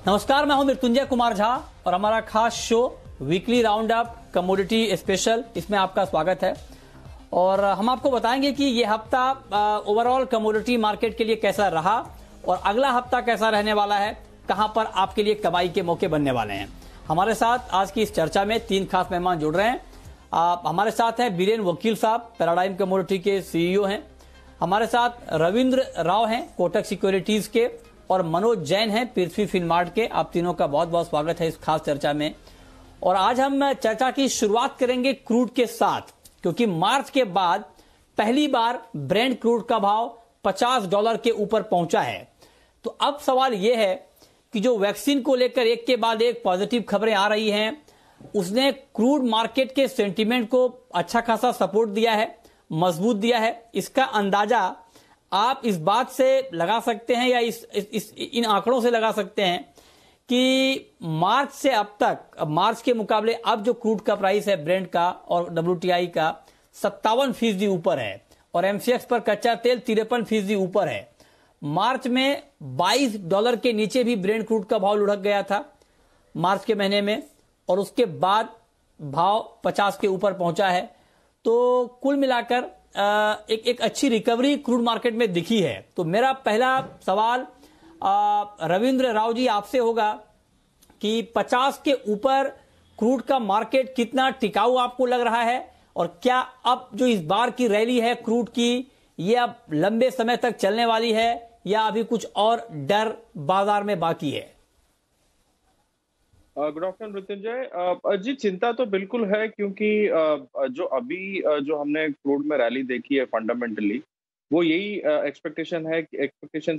नमस्कार, मैं हूं मृत्युंजय कुमार झा और हमारा खास show weekly round up commodity special, इसमें आपका स्वागत है। और हम आपको बताएंगे कि ये हफ्ता ओवरऑल कमोडिटी मार्केट के लिए कैसा रहा और अगला हफ्ता कैसा रहने वाला है, कहां पर आपके लिए कमाई के मौके बनने वाले हैं। हमारे साथ आज की इस चर्चा में 3 खास मेहमान जुड़ रहे हैं। हमारे साथ हैं बीरेन वकील साहब, पैराडाइम कमोडिटी के सीईओ हैं। हमारे साथ रविंद्र राव हैं, कोटक सिक्योरिटीज के, और मनोज जैन हैं, पृथ्वी फिनमार्ट के। आप तीनों का बहुत बहुत स्वागत है इस खास चर्चा में। और आज हम चर्चा की शुरुआत करेंगे क्रूड के साथ, क्योंकि मार्च के बाद पहली बार ब्रेंट क्रूड का भाव $50 के ऊपर पहुंचा है। तो अब सवाल यह है कि जो वैक्सीन को लेकर एक के बाद एक पॉजिटिव खबरें आ रही हैं, उसने क्रूड मार्केट के सेंटीमेंट को अच्छा खासा सपोर्ट दिया है, मजबूत दिया है। इसका अंदाजा आप इस बात से लगा सकते हैं या इन आंकड़ों से लगा सकते हैं कि मार्च से अब तक, मार्च के मुकाबले अब जो क्रूड का प्राइस है ब्रेंट का और WTI का 57% ऊपर है और MCX पर कच्चा तेल 53% ऊपर है। मार्च में $22 के नीचे भी ब्रेंट क्रूड का भाव लुढ़क गया था मार्च के महीने में, और उसके बाद भाव 50 के ऊपर पहुंचा है। तो कुल मिलाकर एक अच्छी रिकवरी क्रूड मार्केट में दिखी है। तो मेरा पहला सवाल रविंद्र राव जी आपसे होगा कि 50 के ऊपर क्रूड का मार्केट कितना टिकाऊ आपको लग रहा है, और क्या अब जो इस बार की रैली है क्रूड की, ये अब लंबे समय तक चलने वाली है या अभी कुछ और डर बाजार में बाकी है? गुड आफ्टरनून मृत्युंजय जी। चिंता तो बिल्कुल है, क्योंकि जो अभी जो हमने क्रूड में रैली देखी है फंडामेंटली, वो यही एक्सपेक्टेशन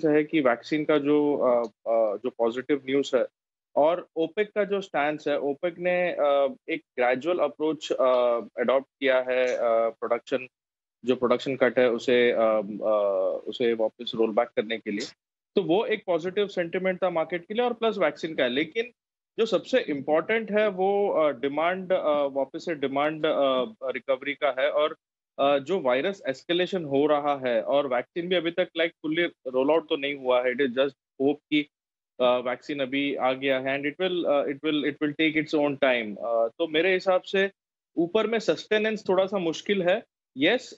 है कि वैक्सीन का जो पॉजिटिव न्यूज़ है और ओपेक का जो स्टैंस है, ओपेक ने एक ग्रेजुअल अप्रोच अडॉप्ट किया है। प्रोडक्शन कट है उसे वापस रोल बैक करने के लिए। तो वो एक पॉजिटिव सेंटिमेंट था मार्केट के लिए, और प्लस वैक्सीन का है। लेकिन जो सबसे इम्पोर्टेंट है वो डिमांड, वापस से डिमांड रिकवरी का है। और जो वायरस एस्केलेशन हो रहा है, और वैक्सीन भी अभी तक फुल्ली रोल आउट तो नहीं हुआ है। इट इज जस्ट होप कि वैक्सीन अभी आ गया है, and it will take its own time. तो मेरे हिसाब से ऊपर में सस्टेनेंस थोड़ा सा मुश्किल है। यस,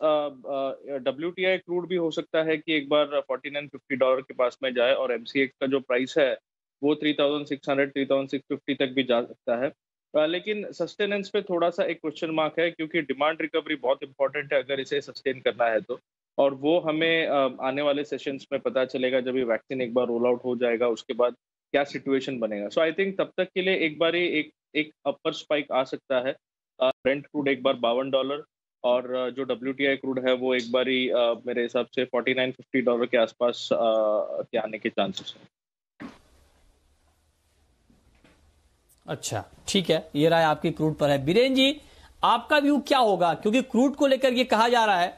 WTI क्रूड भी हो सकता है कि एक बार $49-50 के पास में जाए, और MCX का जो प्राइस है वो 3650 तक भी जा सकता है। लेकिन सस्टेनेंस पे थोड़ा सा एक क्वेश्चन मार्क है, क्योंकि डिमांड रिकवरी बहुत इंपॉर्टेंट है अगर इसे सस्टेन करना है तो। और वो हमें आने वाले सेशंस में पता चलेगा, जब ये वैक्सीन एक बार रोल आउट हो जाएगा, उसके बाद क्या सिचुएशन बनेगा। सो आई थिंक तब तक के लिए एक बार एक अपर स्पाइक आ सकता है। ब्रेंट क्रूड एक बार $52, और जो WTI क्रूड है वो एक बार ही मेरे हिसाब से $49-50 के आसपास के आने के चांसेस हैं। अच्छा, ठीक है, ये राय आपकी क्रूड पर है। बीरेन जी, आपका व्यू क्या होगा? क्योंकि क्रूड को लेकर ये कहा जा रहा है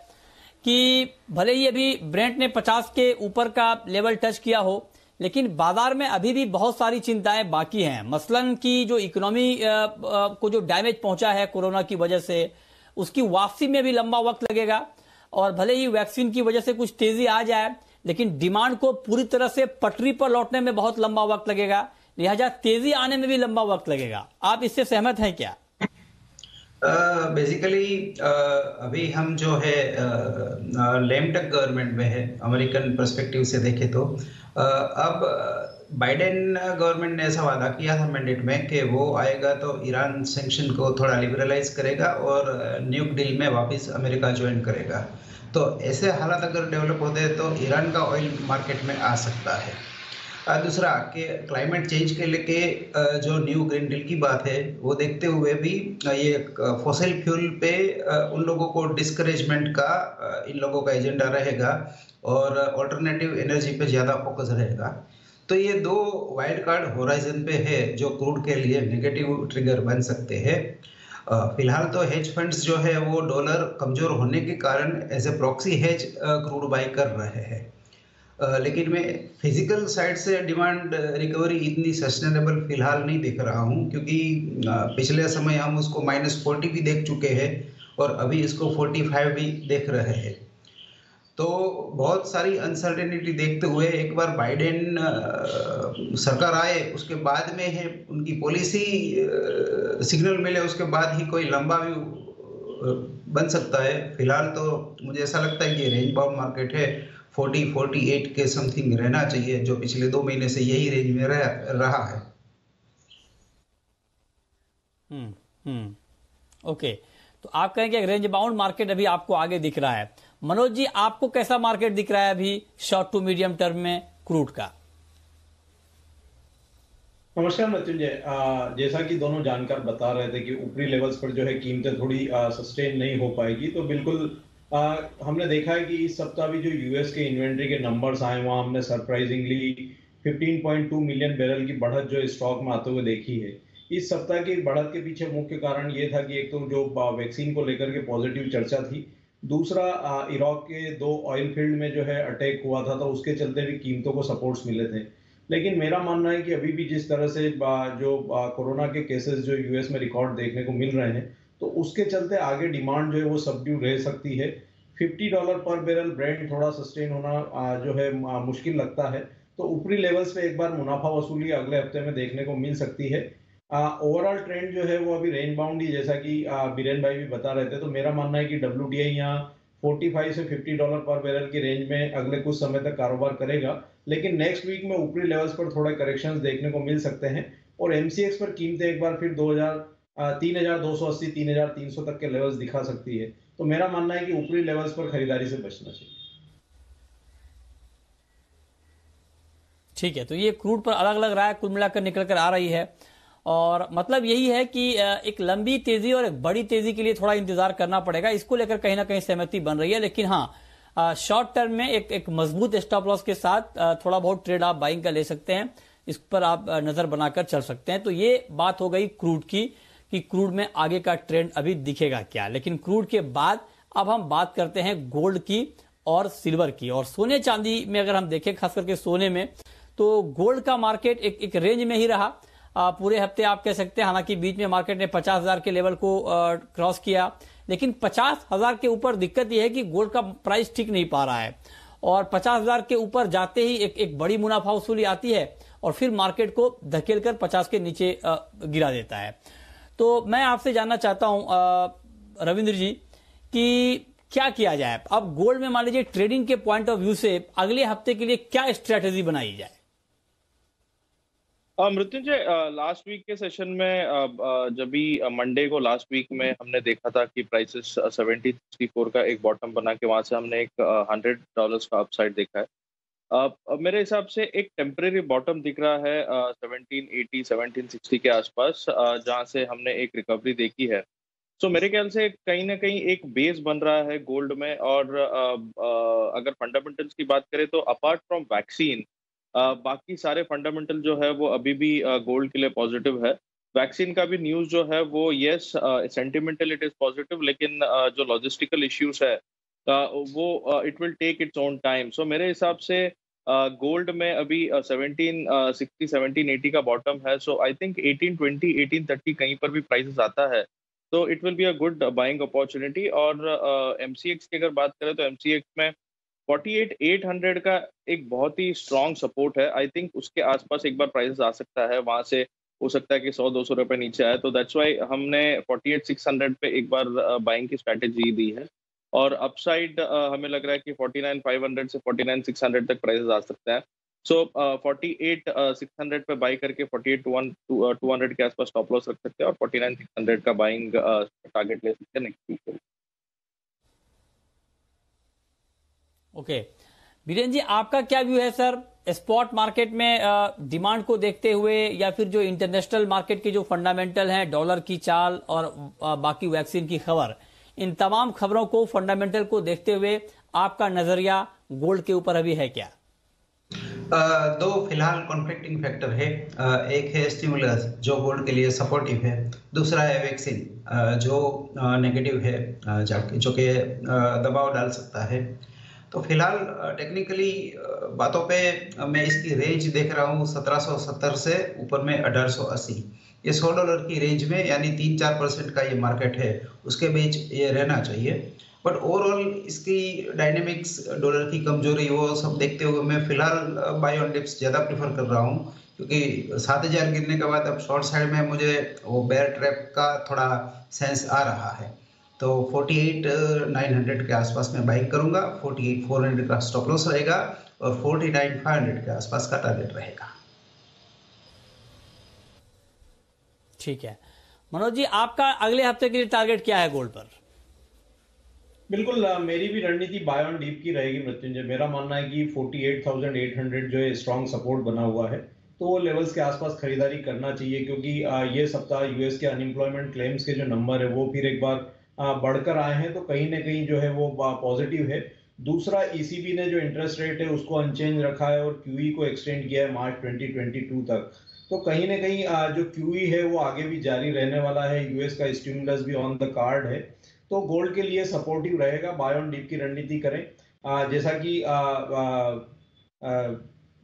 कि भले ही अभी ब्रेंट ने 50 के ऊपर का लेवल टच किया हो, लेकिन बाजार में अभी भी बहुत सारी चिंताएं बाकी हैं। मसलन कि जो इकोनॉमी को जो डैमेज पहुंचा है कोरोना की वजह से, उसकी वापसी में भी लंबा वक्त लगेगा। और भले ही वैक्सीन की वजह से कुछ तेजी आ जाए, लेकिन डिमांड को पूरी तरह से पटरी पर लौटने में बहुत लंबा वक्त लगेगा, लिहाजा तेजी आने में भी लंबा वक्त लगेगा। आप इससे सहमत हैं क्या? बेसिकली अभी हम जो है लेम टक गवर्नमेंट में है, अमेरिकन पर्सपेक्टिव से देखें तो अब बाइडेन गवर्नमेंट ने ऐसा वादा किया था मैंडेट में कि वो आएगा तो ईरान सैंक्शन को थोड़ा लिबरलाइज करेगा और न्यूक डील में वापस अमेरिका ज्वाइन करेगा। तो ऐसे हालात अगर डेवलप होते हैं तो ईरान का ऑयल मार्केट में आ सकता है। दूसरा कि क्लाइमेट चेंज के लेके जो न्यू ग्रीन डील की बात है, वो देखते हुए भी ये फॉसिल फ्यूल पे उन लोगों को डिस्करेजमेंट का इन लोगों का एजेंडा रहेगा, और ऑल्टरनेटिव एनर्जी पे ज़्यादा फोकस रहेगा। तो ये 2 वाइल्ड कार्ड होराइजन पे है जो क्रूड के लिए नेगेटिव ट्रिगर बन सकते हैं। फिलहाल तो हेज फंड्स जो है वो डॉलर कमजोर होने के कारण as a proxy hedge crude buy कर रहे हैं। लेकिन मैं फिजिकल साइड से डिमांड रिकवरी इतनी सस्टेनेबल फिलहाल नहीं देख रहा हूं, क्योंकि पिछले समय हम उसको -40 भी देख चुके हैं और अभी इसको 45 भी देख रहे हैं। तो बहुत सारी अनसर्टेनिटी देखते हुए एक बार बाइडेन सरकार आए, उसके बाद में है उनकी पॉलिसी सिग्नल मिले, उसके बाद ही कोई लंबा व्यू बन सकता है। फिलहाल तो मुझे ऐसा लगता है कि रेंज बाउंड मार्केट है, 40-48 के समथिंग रहना चाहिए, जो पिछले 2 महीने से यही रेंज में रहा है। ओके, तो आप कहेंगे रेंज बाउंड मार्केट अभी आपको आगे दिख रहा है। मनोज जी, आपको कैसा मार्केट दिख रहा है अभी शॉर्ट टू मीडियम टर्म में क्रूड का? नमस्कार मृत्युंजय, जैसा कि दोनों जानकार बता रहे थे कि ऊपरी लेवल्स पर जो है कीमतें थोड़ी सस्टेन नहीं हो पाएगी, तो बिल्कुल हमने देखा है कि इस सप्ताह भी जो यूएस के इन्वेंट्री के नंबर्स आए, वहां हमने सरप्राइजिंगली 15.2 मिलियन बैरल की बढ़त जो स्टॉक में आते हुए देखी है। इस सप्ताह की बढ़त के पीछे मुख्य कारण ये था कि एक तो जो वैक्सीन को लेकर के पॉजिटिव चर्चा थी, दूसरा इराक के 2 ऑयल फील्ड में जो है अटैक हुआ था, तो उसके चलते भी कीमतों को सपोर्ट्स मिले थे। लेकिन मेरा मानना है कि अभी भी जिस तरह से जो कोरोना के केसेस जो यूएस में रिकॉर्ड देखने को मिल रहे हैं, तो उसके चलते आगे डिमांड जो है वो सबड्यू रह सकती है। $50 पर बैरल ब्रेंट थोड़ा सस्टेन होना जो है मुश्किल लगता है, तो ऊपरी लेवल्स पे एक बार मुनाफा वसूली अगले हफ्ते में देखने को मिल सकती है। ओवरऑल ट्रेंड जो है वो अभी रेंज बाउंड ही, जैसा कि बीरेन भाई भी बता रहे थे, तो मेरा मानना है कि WTI यहाँ 45 से $50 पर बैरल की रेंज में अगले कुछ समय तक कारोबार करेगा, लेकिन नेक्स्ट वीक में ऊपरी लेवल्स पर थोड़े करेक्शंस देखने को मिल सकते हैं और MCX पर कीमतें एक बार फिर 3280 3300 तक के लेवल्स दिखा सकती है। तो मेरा मानना है कि ऊपरी लेवल्स पर खरीदारी से बचना चाहिए। ठीक है, तो ये क्रूड पर अलग अलग राय कुल मिलाकर निकल कर आ रही है, और मतलब यही है कि एक लंबी तेजी और एक बड़ी तेजी के लिए थोड़ा इंतजार करना पड़ेगा। इसको लेकर कहीं ना कहीं सहमति बन रही है, लेकिन हाँ, शॉर्ट टर्म में एक मजबूत स्टॉप लॉस के साथ थोड़ा बहुत ट्रेड आप बाइंग का ले सकते हैं, इस पर आप नजर बनाकर चल सकते हैं। तो ये बात हो गई क्रूड की कि क्रूड में आगे का ट्रेंड अभी दिखेगा क्या। लेकिन क्रूड के बाद अब हम बात करते हैं गोल्ड की और सिल्वर की, और सोने चांदी में अगर हम देखें, खास करके सोने में, तो गोल्ड का मार्केट एक रेंज में ही रहा पूरे हफ्ते आप कह सकते हैं। हालांकि बीच में मार्केट ने 50,000 के लेवल को क्रॉस किया, लेकिन 50,000 के ऊपर दिक्कत यह है कि गोल्ड का प्राइस ठीक नहीं पा रहा है, और 50,000 के ऊपर जाते ही एक बड़ी मुनाफा वसूली आती है और फिर मार्केट को धकेलकर 50 के नीचे गिरा देता है। तो मैं आपसे जानना चाहता हूं रविंद्र जी कि क्या किया जाए अब गोल्ड में, मान लीजिए ट्रेडिंग के पॉइंट ऑफ व्यू से अगले हफ्ते के लिए क्या स्ट्रेटेजी बनाई जाए? मृत्युंजय, लास्ट वीक के सेशन में जब भी मंडे को लास्ट वीक में हमने देखा था कि प्राइसेस 70-64 का एक बॉटम बना के वहां से हमने एक $100 का अपसाइड देखा है। मेरे हिसाब से एक टेम्परेरी बॉटम दिख रहा है 1780 1760 के आसपास, जहां से हमने एक रिकवरी देखी है। सो मेरे ख्याल से कहीं ना कहीं एक बेस बन रहा है गोल्ड में। और अगर फंडामेंटल्स की बात करें तो अपार्ट फ्रॉम वैक्सीन बाकी सारे फंडामेंटल जो है वो अभी भी गोल्ड के लिए पॉजिटिव है। वैक्सीन का भी न्यूज़ जो है वो yes sentimental it is positive, लेकिन जो लॉजिस्टिकल इश्यूज है वो it will take its own time. So मेरे हिसाब से गोल्ड में अभी 1760 1780 का बॉटम है। सो आई थिंक 1820 1830 कहीं पर भी प्राइसेस आता है तो it will be a good buying opportunity. और MCX की अगर बात करें तो MCX में 48,800 का एक बहुत ही स्ट्रॉन्ग सपोर्ट है। आई थिंक उसके आसपास एक बार प्राइस आ सकता है, वहां से हो सकता है कि 100-200 रुपए नीचे आए, तो दैट्स वाई हमने 48,600 पे एक बार बाइंग की स्ट्रैटेजी दी है। और अपसाइड हमें लग रहा है कि 49,500 से 49,600 तक प्राइसेस आ सकता है। सो 48,600 पे बाई करके 48,200 के आसपास स्टॉप लॉस रख सकते हैं और 49,600 का बाइंग टारगेट ले सकते हैं नेक्स्ट वीक। ओके, बीरेन जी, आपका क्या व्यू है सर स्पॉट मार्केट में डिमांड को देखते हुए, या फिर जो इंटरनेशनल मार्केट के जो फंडामेंटल हैं, डॉलर की चाल और बाकी वैक्सीन की खबर, इन तमाम खबरों को, फंडामेंटल को देखते हुए आपका नजरिया गोल्ड के ऊपर अभी है क्या? दो फिलहाल कॉन्फ्लिक्टिंग फैक्टर है। एक है स्टिमुलस जो गोल्ड के लिए सपोर्टिव है, दूसरा है वैक्सीन जो नेगेटिव है, जो कि दबाव डाल सकता है। तो फिलहाल टेक्निकली बातों पे मैं इसकी रेंज देख रहा हूँ 1770 से ऊपर में 1880। ये $100 की रेंज में, यानी 3-4% का ये मार्केट है, उसके बीच ये रहना चाहिए। बट ओवरऑल इसकी डायनेमिक्स, डॉलर की कमजोरी, वो सब देखते हुए मैं फिलहाल बाय ऑन डिप्स ज़्यादा प्रीफर कर रहा हूँ, क्योंकि 7,000 गिरने के बाद अब शॉर्ट साइड में मुझे वो बेयर ट्रैप का थोड़ा सेंस आ रहा है। तो 48,900 के आसपास मैं बाइंग करूंगा, 48,400 का स्टॉप लॉस रहेगा और 49,500 के आसपास का टारगेट रहेगा। ठीक है मनोज जी, आपका अगले हफ्ते के लिए टारगेट क्या है गोल्ड पर? बिल्कुल, मेरी भी रणनीति बाय ऑन डीप की रहेगी मृत्युंजय। मेरा मानना है कि 48,800 जो है स्ट्रॉन्ग सपोर्ट बना हुआ है, तो वो लेवल्स के आसपास खरीदारी करना चाहिए, क्योंकि ये सप्ताह यूएस के अनएम्प्लॉयमेंट क्लेम्स के जो नंबर है वो फिर एक बार बढ़कर आए हैं, तो कहीं ना कहीं जो है वो पॉजिटिव है। दूसरा, ईसीबी ने जो इंटरेस्ट रेट है उसको अनचेंज रखा है और क्यूई को एक्सटेंड किया है मार्च 2022 तक। तो कहीं ना कहीं जो क्यूई है वो आगे भी जारी रहने वाला है, यूएस का स्टिमुलस भी ऑन द कार्ड है, तो गोल्ड के लिए सपोर्टिव रहेगा। बाय ऑन डिप की रणनीति करें। जैसा कि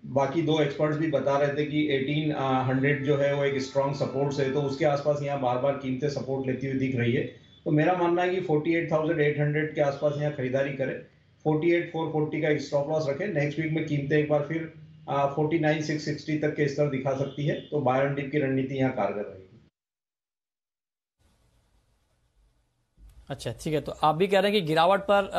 बाकी दो एक्सपर्ट्स भी बता रहे थे कि 1800 जो है वो एक स्ट्रॉन्ग सपोर्ट है, तो उसके आसपास यहाँ बार बार कीमतें सपोर्ट लेती हुई दिख रही है। तो मेरा मानना है कि 48,800 के आसपास यहाँ खरीदारी करें, 48,440 का स्टॉप लॉस रखें। नेक्स्ट वीक में कीमतें एक बार फिर 49,660 तक के स्तर दिखा सकती है, तो बाय ऑन डिप की रणनीति यहाँ कारगर रहेगी। अच्छा ठीक है, तो आप भी कह रहे हैं कि गिरावट पर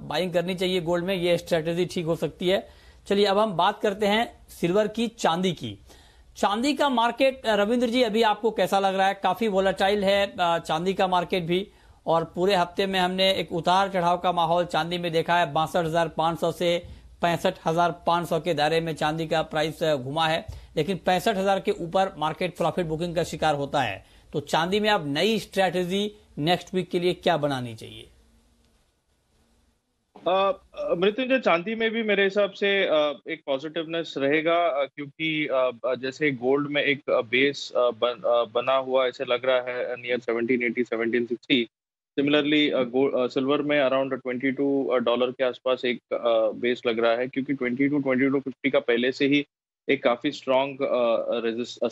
बाइंग करनी चाहिए गोल्ड में, ये स्ट्रेटेजी ठीक हो सकती है। चलिए अब हम बात करते हैं सिल्वर की, चांदी की। चांदी का मार्केट रविंद्र जी अभी आपको कैसा लग रहा है? काफी वोलेटाइल है चांदी का मार्केट भी, और पूरे हफ्ते में हमने एक उतार चढ़ाव का माहौल चांदी में देखा है। 62,500 से 65,500 के दायरे में चांदी का प्राइस घुमा है, लेकिन 65,000 के ऊपर मार्केट प्रॉफिट बुकिंग का शिकार होता है। तो चांदी में अब नई स्ट्रेटेजी नेक्स्ट वीक के लिए क्या बनानी चाहिए? मृत्युंजय, चांदी में भी मेरे हिसाब से एक पॉजिटिवनेस रहेगा, क्योंकि जैसे गोल्ड में एक बेस बना हुआ ऐसे लग रहा है नियर 1780 1760। सिमिलरली सिल्वर में अराउंड $22 के आसपास एक बेस लग रहा है, क्योंकि 2250 का पहले से ही एक काफी स्ट्रॉन्ग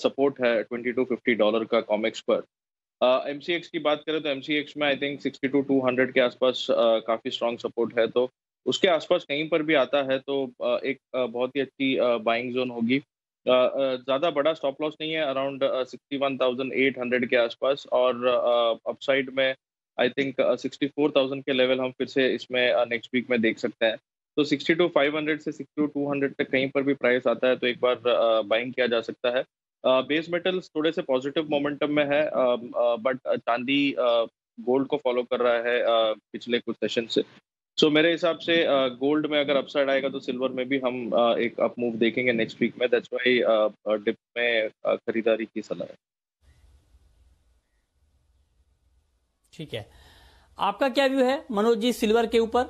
सपोर्ट है $2250 का कॉमेक्स पर। एमसीएक्स की बात करें तो एमसीएक्स में आई थिंक 62,200 के आसपास काफी स्ट्रॉन्ग सपोर्ट है, तो उसके आसपास कहीं पर भी आता है तो एक बहुत ही अच्छी बाइंग जोन होगी। ज्यादा बड़ा स्टॉप लॉस नहीं है, अराउंड 61,800 के आसपास, और अपसाइड में आई थिंक 64,000 के लेवल हम फिर से इसमें नेक्स्ट वीक में देख सकते हैं। तो 62,500 से 62,200 तक कहीं पर भी प्राइस आता है तो एक बार बाइंग किया जा सकता है। बेस मेटल्स थोड़े से पॉजिटिव मोमेंटम में है, बट चांदी गोल्ड को फॉलो कर रहा है पिछले कुछ सेशन से। सो मेरे हिसाब से गोल्ड में अगर अपसाइड आएगा तो सिल्वर में भी हम एक अप मूव देखेंगे नेक्स्ट वीक में। दैट्स व्हाई डिप में खरीदारी की सलाह है। ठीक है, आपका क्या व्यू है मनोज जी सिल्वर के ऊपर?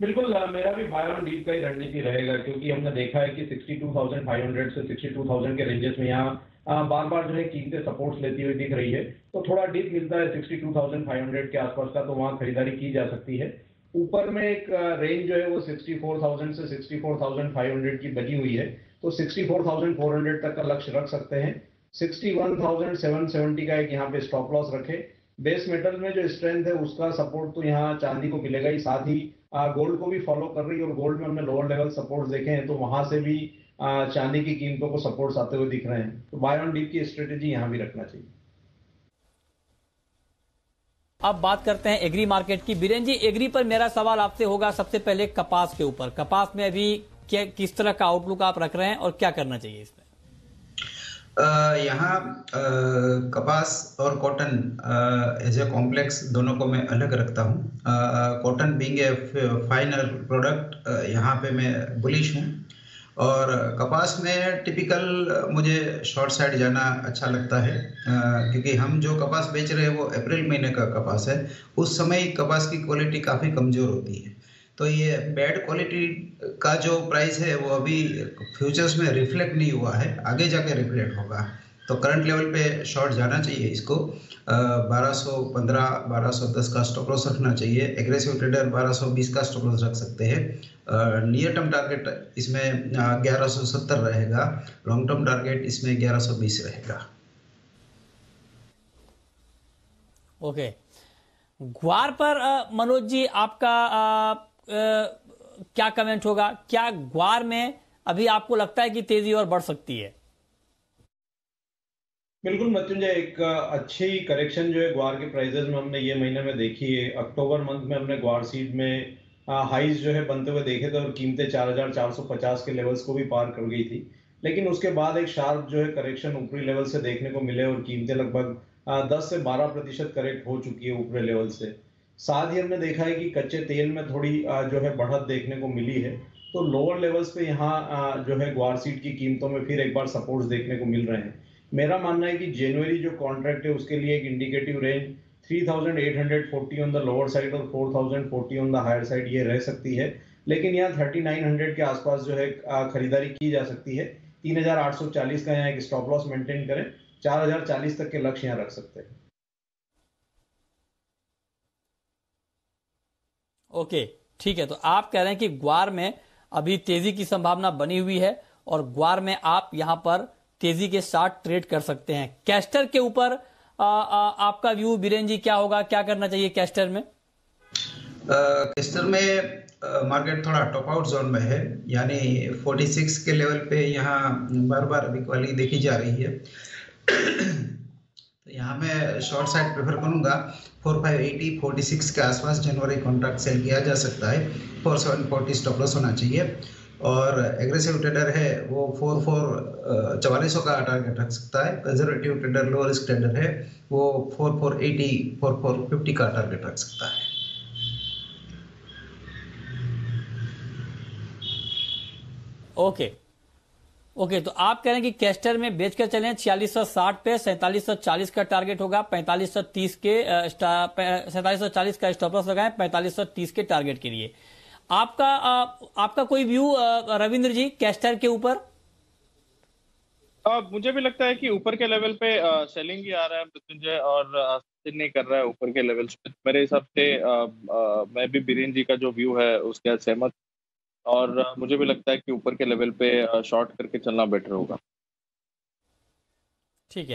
बिल्कुल, मेरा भी बाय ऑन डीप का ही रणनीति रहेगा, क्योंकि हमने देखा है कि 62,500 से 62,000 के रेंजेस में यहाँ बार बार जो है कीमतें सपोर्ट्स लेती हुई दिख रही है। तो थोड़ा डीप मिलता है 62,500 के आसपास का, तो वहाँ खरीदारी की जा सकती है। ऊपर में एक रेंज जो है वो 64,000 से 64,500 की बनी हुई है, तो 64,400 तक का लक्ष्य रख सकते हैं। 61,770 का एक यहाँ पे स्टॉप लॉस रखे। बेस मेटल में जो स्ट्रेंथ है उसका सपोर्ट तो यहाँ चांदी को मिलेगा ही, साथ ही गोल्ड को भी फॉलो कर रही है, और गोल्ड में हमने लोअर लेवल सपोर्ट देखे हैं तो वहां से भी चांदी की कीमतों को सपोर्ट्स आते हुए दिख रहे हैं। तो बाय ऑन डीप की स्ट्रेटेजी यहाँ भी रखना चाहिए। अब बात करते हैं एग्री मार्केट की। बीरेन जी, एग्री पर मेरा सवाल आपसे होगा सबसे पहले कपास के ऊपर। कपास में अभी किस तरह का आउटलुक आप रख रहे हैं और क्या करना चाहिए इसमें? यहाँ कपास और कॉटन एज ए कॉम्प्लेक्स दोनों को मैं अलग रखता हूँ। Cotton being A final product, यहाँ पे मैं बुलिश हूँ, और कपास में टिपिकल मुझे शॉर्ट साइड जाना अच्छा लगता है, क्योंकि हम जो कपास बेच रहे हैं वो अप्रैल महीने का कपास है। उस समय कपास की क्वालिटी काफ़ी कमज़ोर होती है, तो ये बैड क्वालिटी का जो प्राइस है वो अभी फ्यूचर्स में रिफ्लेक्ट नहीं हुआ है, आगे जाके रिफ्लेक्ट होगा। तो करंट लेवल पे शॉर्ट जाना चाहिए इसको। 1215 1210 का स्टॉप लॉस रखना चाहिए। एग्रेसिव ट्रेडर 1220 का स्टॉप लॉस रख सकते हैं। नियर टर्म टारगेट इसमें 1170 रहेगा, लॉन्ग टर्म टारगेट इसमें 1120 रहेगा। ओके ग्वार पर मनोज जी आपका क्या कमेंट होगा? क्या ग्वार में अभी आपको लगता है कि तेजी और बढ़ सकती है? बिल्कुल मृत्युंजय, एक अच्छी करेक्शन जो है ग्वार के प्राइसेस में हमने ये महीने में देखी है। अक्टूबर मंथ में हमने ग्वार सीड में हाइज जो है बनते हुए देखे थे और कीमतें 4450 के लेवल्स को भी पार कर गई थी। लेकिन उसके बाद एक शार्प जो है करेक्शन ऊपरी लेवल से देखने को मिले और कीमतें लगभग 10 से 12% करेक्ट हो चुकी है ऊपरी लेवल से। साथ ही हमने देखा है कि कच्चे तेल में थोड़ी जो है बढ़त देखने को मिली है। तो लोअर लेवल्स पे यहाँ जो है ग्वार सीड की कीमतों में फिर एक बार सपोर्ट्स देखने को मिल रहे हैं। मेरा मानना है कि जनवरी जो कॉन्ट्रैक्ट है उसके लिए एक indicative range 3840 on the lower side और 4040 ऑन द हायर साइड ये रह सकती है। लेकिन यहाँ 3900 के आसपास जो है खरीदारी की जा सकती है। 3840 का यहाँ एक स्टॉप लॉस मेंटेन करें, 4040 तक के लक्ष्य यहाँ रख सकते हैं। ओके, ठीक है। तो आप कह रहे हैं कि ग्वार में अभी तेजी की संभावना बनी हुई है और ग्वार में आप यहां पर तेजी के साथ ट्रेड कर सकते हैं। कैस्टर के ऊपर आपका व्यू बीरेन जी क्या होगा? क्या करना चाहिए कैस्टर में? कैस्टर में मार्केट थोड़ा टॉप आउट जोन में है, यानी 46 के लेवल पे यहाँ बार बार वीकली देखी जा रही है। तो यहाँ मैं शॉर्ट साइड प्रेफर करूंगा। 4580 46 के आसपास जनवरी कॉन्ट्रैक्ट सेल किया जा सकता है। 4740 स्टॉप लॉस होना चाहिए और एग्रेसिव ट्रेडर है वो 4400 का टारगेट रख सकता है। Conservative trader, low risk trader है वो 4480 4450 का टारगेट रख सकता है। ओके, तो आप कह रहे हैं कि कैस्टर में बेच कर चलें 4660 पे, 4740 का टारगेट होगा, 4530 के 4740 का स्टॉप लॉस लगाएं 4530 के टारगेट के लिए। आपका कोई व्यू रविंद्र जी कैस्टर के ऊपर? मुझे भी लगता है कि ऊपर के लेवल पे सेलिंग ही आ रहा है मृत्युंजय, और नहीं कर रहा है ऊपर के लेवल पे। मेरे हिसाब से मैं भी बीरेन जी का जो व्यू है उसके साथ सहमत, और मुझे भी लगता है कि ऊपर के लेवल पे शॉर्ट करके चलना बेटर होगा। ठीक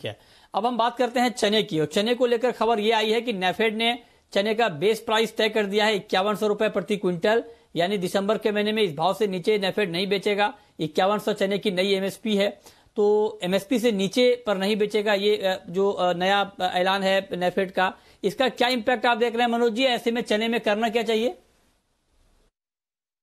है। अब हम बात करते हैं चने की, और चने को लेकर खबर यह आई है कि नेफेड ने चने का बेस प्राइस तय कर दिया है 5100 रुपए प्रति क्विंटल, यानी दिसंबर के महीने में इस भाव से नीचे नेफेड नहीं बेचेगा। 5100 चने की नई एमएसपी है, तो एमएसपी से नीचे पर नहीं बेचेगा। ये जो नया ऐलान है नेफेड का, इसका क्या इंपैक्ट आप देख रहे हैं मनोज जी? ऐसे में चने में करना क्या चाहिए?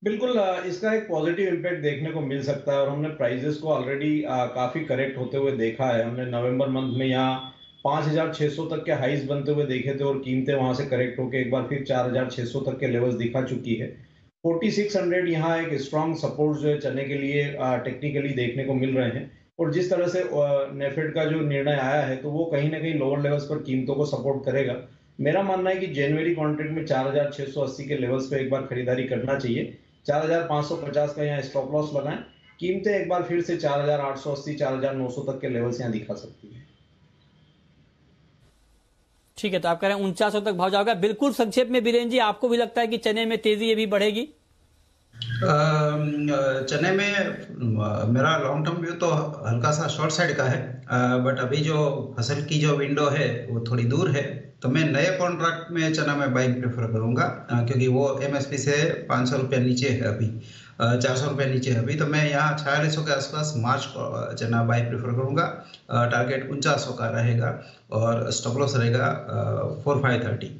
बिल्कुल, इसका एक पॉजिटिव इम्पैक्ट देखने को मिल सकता है और हमने प्राइजेस को ऑलरेडी काफी करेक्ट होते हुए देखा है। हमने नवंबर मंथ में यहाँ 5600 तक के हाइज बनते हुए देखे थे और कीमतें वहां से करेक्ट होकर एक बार फिर 4600 तक के लेवल्स दिखा चुकी है। 4600 यहाँ एक स्ट्रॉन्ग सपोर्ट जो है चने के लिए टेक्निकली देखने को मिल रहे हैं, और जिस तरह से नेफेड का जो निर्णय आया है तो वो कहीं ना कहीं लोअर लेवल्स पर कीमतों को सपोर्ट करेगा। मेरा मानना है कि जनवरी कॉन्ट्रैक्ट में 4680 के लेवल्स पे एक बार खरीदारी करना चाहिए। 4550 का यहाँ स्टॉप लॉस लगाएं। कीमतें एक बार फिर से 4880 4900 तक के लेवल्स यहाँ दिखा सकती है। ठीक है, तो आप कह रहे हैं 4900 तक भाव जाएगा। बिल्कुल संक्षेप में बीरेन जी, आपको भी लगता है कि चने में तेजी ये भी बढ़ेगी? चने में मेरा लॉन्ग टर्म व्यू तो हल्का सा शॉर्ट साइड का है, बट अभी जो फसल की जो विंडो है वो थोड़ी दूर है, तो मैं नए कॉन्ट्रैक्ट में चना में बाइंग प्रेफर करूंगा, क्योंकि वो एमएसपी से 500 रुपये नीचे है अभी, 400 रुपये नीचे है अभी। तो मैं यहाँ 4600 के आसपास मार्च चना बाई प्रेफर करूंगा। टारगेट 4900 का रहेगा और स्टॉप लॉस रहेगा 4530।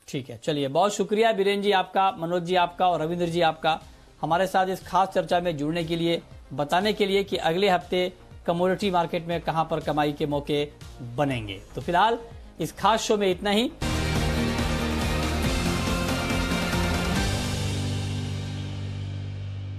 ठीक है, चलिए, बहुत शुक्रिया बीरेन जी आपका, मनोज जी आपका और रविंद्र जी आपका हमारे साथ इस खास चर्चा में जुड़ने के लिए, बताने के लिए कि अगले हफ्ते कमोडिटी मार्केट में कहां पर कमाई के मौके बनेंगे। तो फिलहाल इस खास शो में इतना ही।